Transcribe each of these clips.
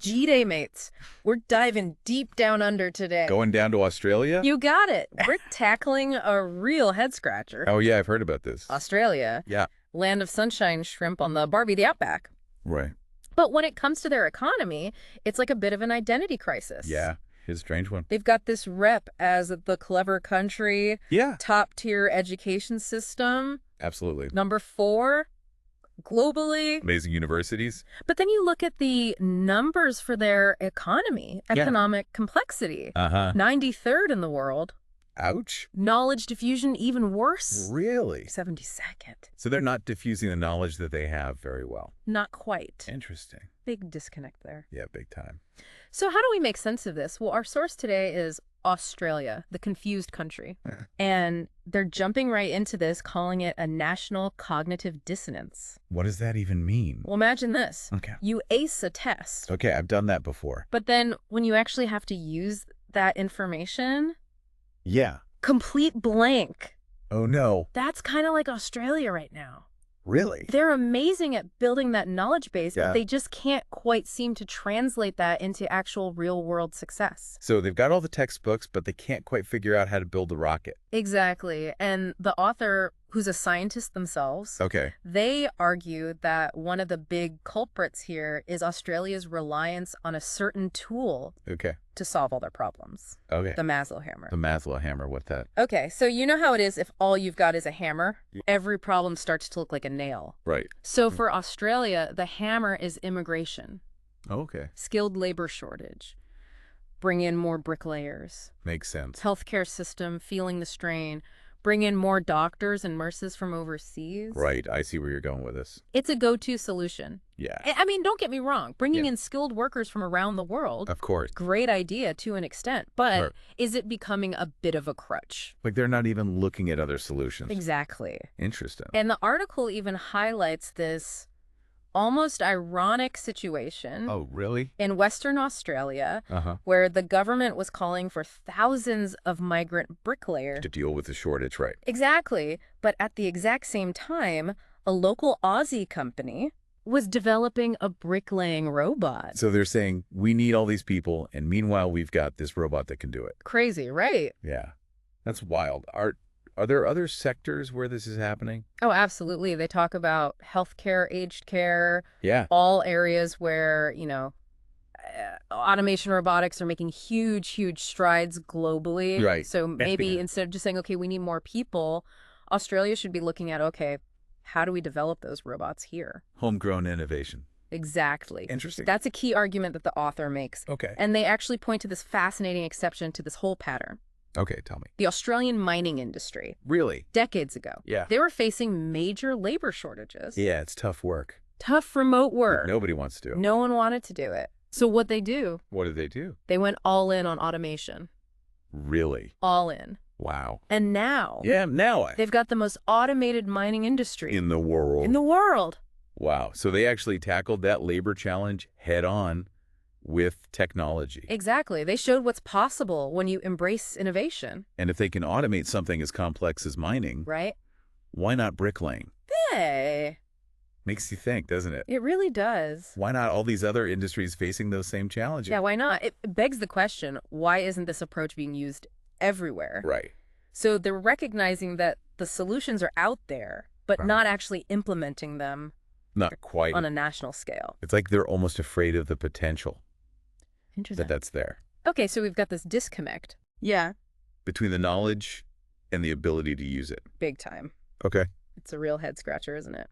G-Day, mates. We're diving deep down under today. Going down to Australia? You got it. We're tackling a real head-scratcher. Oh, yeah, I've heard about this. Australia. Yeah. Land of sunshine shrimp on the Barbie the Outback. Right. But when it comes to their economy, it's like a bit of an identity crisis. Yeah, it's a strange one. They've got this rep as the clever country. Yeah. Top-tier education system. Absolutely. Number 4 globally. Amazing universities. But then you look at the numbers for their economy, economic complexity. 93rd in the world. Ouch. Knowledge diffusion even worse. Really? 72nd. So they're not diffusing the knowledge that they have very well. Not quite. Interesting. Big disconnect there. Yeah, big time. So how do we make sense of this? Well, our source today is Australia, the confused country. And they're jumping right into this, calling it a national cognitive dissonance. What does that even mean? Well, imagine this. Okay. You ace a test. Okay, I've done that before. But then when you actually have to use that information, Yeah. complete blank. Oh, no. That's kind of like Australia right now. Really? They're amazing at building that knowledge base, Yeah. but they just can't quite seem to translate that into actual real-world success. So they've got all the textbooks, but they can't quite figure out how to build a rocket. Exactly. And the author, who's a scientist themselves, Okay. they argue that one of the big culprits here is Australia's reliance on a certain tool Okay. to solve all their problems. Okay. The Maslow hammer. The Maslow hammer, what's that? Okay, so you know how it is if all you've got is a hammer? Every problem starts to look like a nail. Right. So for Australia, the hammer is immigration, Okay. skilled labor shortage, bring in more bricklayers, Makes sense. healthcare system feeling the strain, bring in more doctors and nurses from overseas. Right. I see where you're going with this. It's a go-to solution. Yeah. I mean, don't get me wrong. Bringing in skilled workers from around the world, Of course. great idea to an extent. But Sure. is it becoming a bit of a crutch? Like they're not even looking at other solutions. Exactly. Interesting. And the article even highlights this almost ironic situation Oh, really? in Western Australia, Uh-huh. where the government was calling for thousands of migrant bricklayers. To deal with the shortage, right? Exactly. But at the exact same time, a local Aussie company was developing a bricklaying robot. So they're saying, we need all these people, and meanwhile, we've got this robot that can do it. Crazy, right? Yeah. That's wild. Are there other sectors where this is happening? Oh, absolutely. They talk about healthcare, aged care, Yeah. all areas where, automation robotics are making huge, huge strides globally. Right. So maybe instead of just saying, okay, we need more people, Australia should be looking at, okay, how do we develop those robots here? Homegrown innovation. Exactly. Interesting. That's a key argument that the author makes. Okay. And they actually point to this fascinating exception to this whole pattern. Okay, tell me. The Australian mining industry, Really? decades ago, Yeah. they were facing major labor shortages. Yeah, it's tough work. Tough remote work. Nobody wants to do it. No one wanted to do it. So what they do, What did they do? they went all in on automation. Really? All in. Wow. And now, Yeah, now they've got the most automated mining industry in the world. in the world. Wow. So they actually tackled that labor challenge head on with technology. Exactly. They showed what's possible when you embrace innovation. And if they can automate something as complex as mining, Right? why not bricklaying? Hey, Makes you think, doesn't it? it really does. Why not all these other industries facing those same challenges? Yeah, why not? It begs the question, why isn't this approach being used everywhere? Right. So they're recognizing that the solutions are out there, but Wow. not actually implementing them Not quite. on a national scale. It's like they're almost afraid of the potential Interesting. that's there Okay, so we've got this disconnect. Yeah. between the knowledge and the ability to use it. Big time. Okay. It's a real head scratcher, isn't it?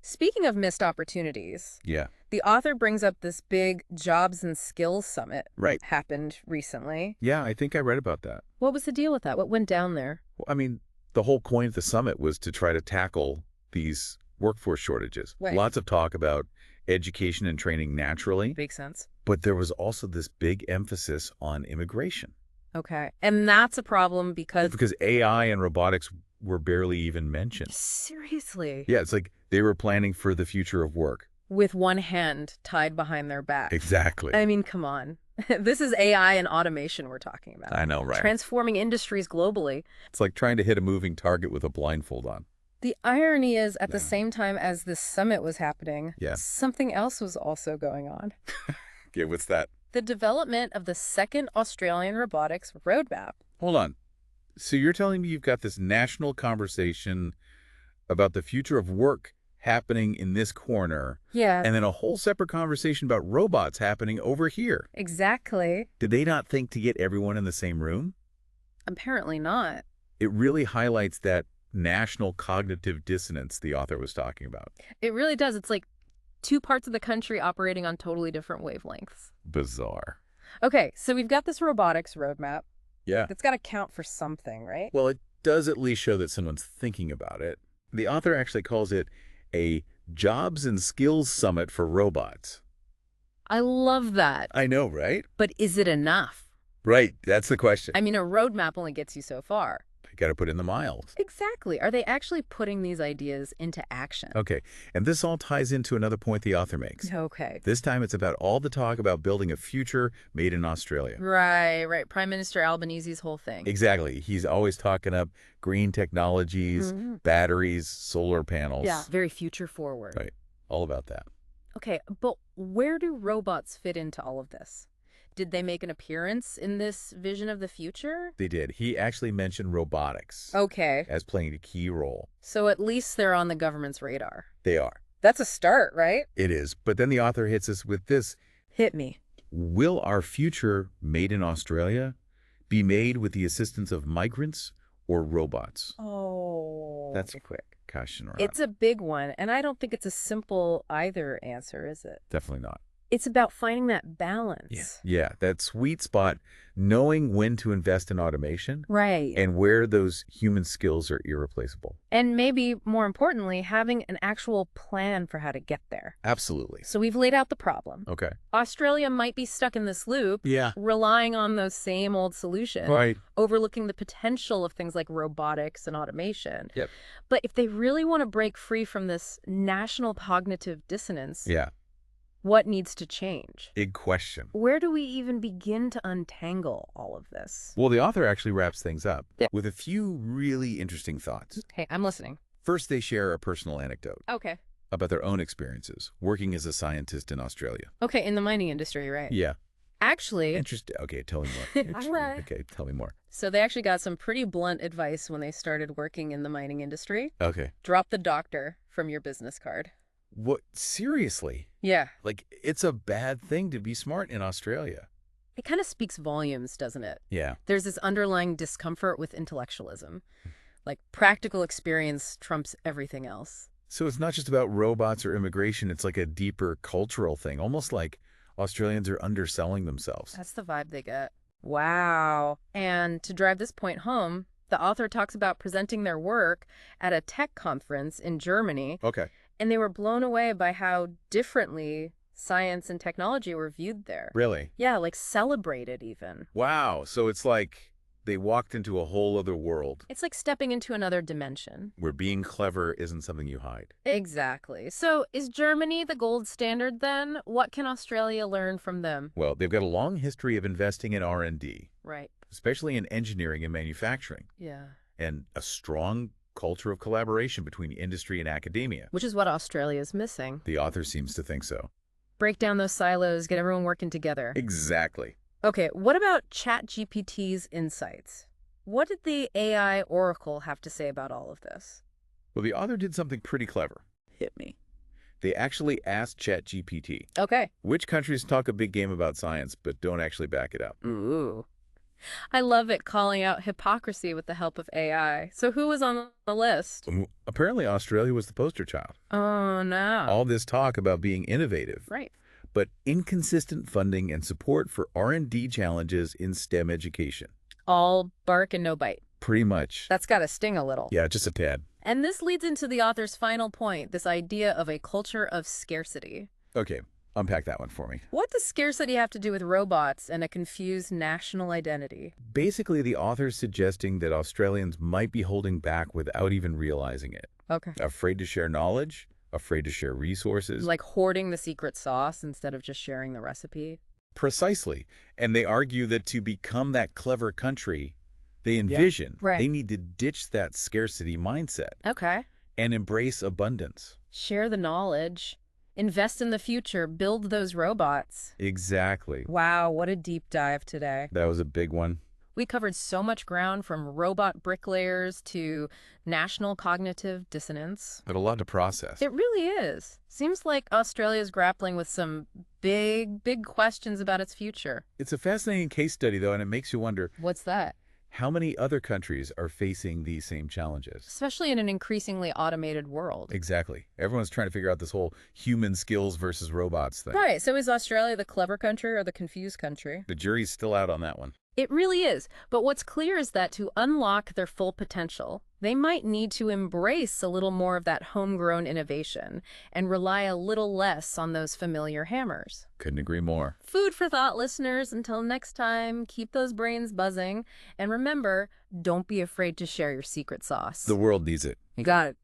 Speaking of missed opportunities, Yeah. the author brings up this big Jobs and Skills Summit Right. happened recently. Yeah, I think I read about that. What was the deal with that? What went down there? Well, I mean, the whole point of the summit was to try to tackle these workforce shortages. Right. Lots of talk about education and training naturally, Makes sense. but there was also this big emphasis on immigration. Okay. And that's a problem because... Because AI and robotics were barely even mentioned. Seriously? Yeah, it's like they were planning for the future of work. With one hand tied behind their back. Exactly. I mean, come on. This is AI and automation we're talking about. I know, right? Transforming industries globally. It's like trying to hit a moving target with a blindfold on. The irony is, at the Yeah. same time as this summit was happening, Yeah. something else was also going on. Okay, what's that? The development of the second Australian robotics roadmap. Hold on. So you're telling me you've got this national conversation about the future of work happening in this corner, Yeah, and then a whole separate conversation about robots happening over here. exactly. Did they not think to get everyone in the same room? Apparently not. It really highlights that national cognitive dissonance the author was talking about. It really does. It's like two parts of the country operating on totally different wavelengths. Bizarre. Okay, so we've got this robotics roadmap Yeah. that's got to count for something, right? Well, it does at least show that someone's thinking about it. The author actually calls it a jobs and skills summit for robots. I love that. I know, right? But is it enough? Right. That's the question. I mean, a roadmap only gets you so far. You got to put in the miles. Exactly. Are they actually putting these ideas into action? Okay. And this all ties into another point the author makes. Okay. This time it's about all the talk about building a future made in Australia. Right. Prime Minister Albanese's whole thing. Exactly. He's always talking up green technologies, batteries, solar panels. Yeah, very future forward. Right. All about that. Okay, but where do robots fit into all of this? Did they make an appearance in this vision of the future? They did. He actually mentioned robotics Okay, as playing a key role. so at least they're on the government's radar. They are. That's a start, right? It is. But then the author hits us with this. Hit me. Will our future made in Australia be made with the assistance of migrants or robots? Oh. That's a quick question. It's a big one, and I don't think it's a simple either answer, is it? Definitely not. It's about finding that balance. Yeah, that sweet spot, knowing when to invest in automation Right. and where those human skills are irreplaceable. And maybe more importantly, having an actual plan for how to get there. Absolutely. So we've laid out the problem. Okay. Australia might be stuck in this loop, Yeah. relying on those same old solutions, Right. overlooking the potential of things like robotics and automation. Yep. But if they really want to break free from this national cognitive dissonance, Yeah. what needs to change? Big question. Where do we even begin to untangle all of this? Well, the author actually wraps things up Yeah. with a few really interesting thoughts. Hey, I'm listening. First, they share a personal anecdote Okay. about their own experiences working as a scientist in Australia. Okay, in the mining industry, right? Yeah. Actually, Interesting. Okay, tell me more. All right. Okay, tell me more. so they actually got some pretty blunt advice when they started working in the mining industry. Okay. Drop the doctor from your business card. What? Seriously? Yeah. Like, it's a bad thing to be smart in Australia. It kind of speaks volumes, doesn't it? Yeah. There's this underlying discomfort with intellectualism. Like, practical experience trumps everything else. So it's not just about robots or immigration. It's like a deeper cultural thing, almost like Australians are underselling themselves. That's the vibe they get. Wow. And to drive this point home, the author talks about presenting their work at a tech conference in Germany, Okay. and they were blown away by how differently science and technology were viewed there. Really? Yeah, like celebrated even. Wow. So it's like they walked into a whole other world It's like stepping into another dimension. where being clever isn't something you hide. Exactly. So is Germany the gold standard then? What can Australia learn from them? Well, they've got a long history of investing in R&D, Right. especially in engineering and manufacturing, Yeah. and a strong culture of collaboration between industry and academia. Which is what Australia is missing. The author seems to think so. Break down those silos, get everyone working together. Exactly. Okay, what about ChatGPT's insights? What did the AI oracle have to say about all of this? Well, the author did something pretty clever. Hit me. They actually asked ChatGPT, Okay. which countries talk a big game about science but don't actually back it up? Ooh. I love it calling out hypocrisy with the help of AI. So who was on the list? Apparently, Australia was the poster child. Oh, no. All this talk about being innovative, Right. but inconsistent funding and support for R&D challenges in STEM education. All bark and no bite. Pretty much. That's got to sting a little. Yeah, just a tad. And this leads into the author's final point, this idea of a culture of scarcity. Okay, unpack that one for me. What does scarcity have to do with robots and a confused national identity? Basically, the author's suggesting that Australians might be holding back without even realizing it. Okay. Afraid to share knowledge, afraid to share resources. Like hoarding the secret sauce instead of just sharing the recipe. Precisely. And they argue that to become that clever country they envision, right. they need to ditch that scarcity mindset Okay. and embrace abundance. Share the knowledge. Invest in the future. Build those robots. Exactly. Wow, what a deep dive today. That was a big one. We covered so much ground from robot bricklayers to national cognitive dissonance. But a lot to process. It really is. Seems like Australia's grappling with some big questions about its future. It's a fascinating case study, though, and it makes you wonder What's that? how many other countries are facing these same challenges. Especially in an increasingly automated world. Exactly. Everyone's trying to figure out this whole human skills versus robots thing. Right, so is Australia the clever country or the confused country? The jury's still out on that one. It really is. But what's clear is that to unlock their full potential, they might need to embrace a little more of that homegrown innovation and rely a little less on those familiar hammers. Couldn't agree more. Food for thought, listeners. Until next time, keep those brains buzzing. And remember, don't be afraid to share your secret sauce. The world needs it. You got it.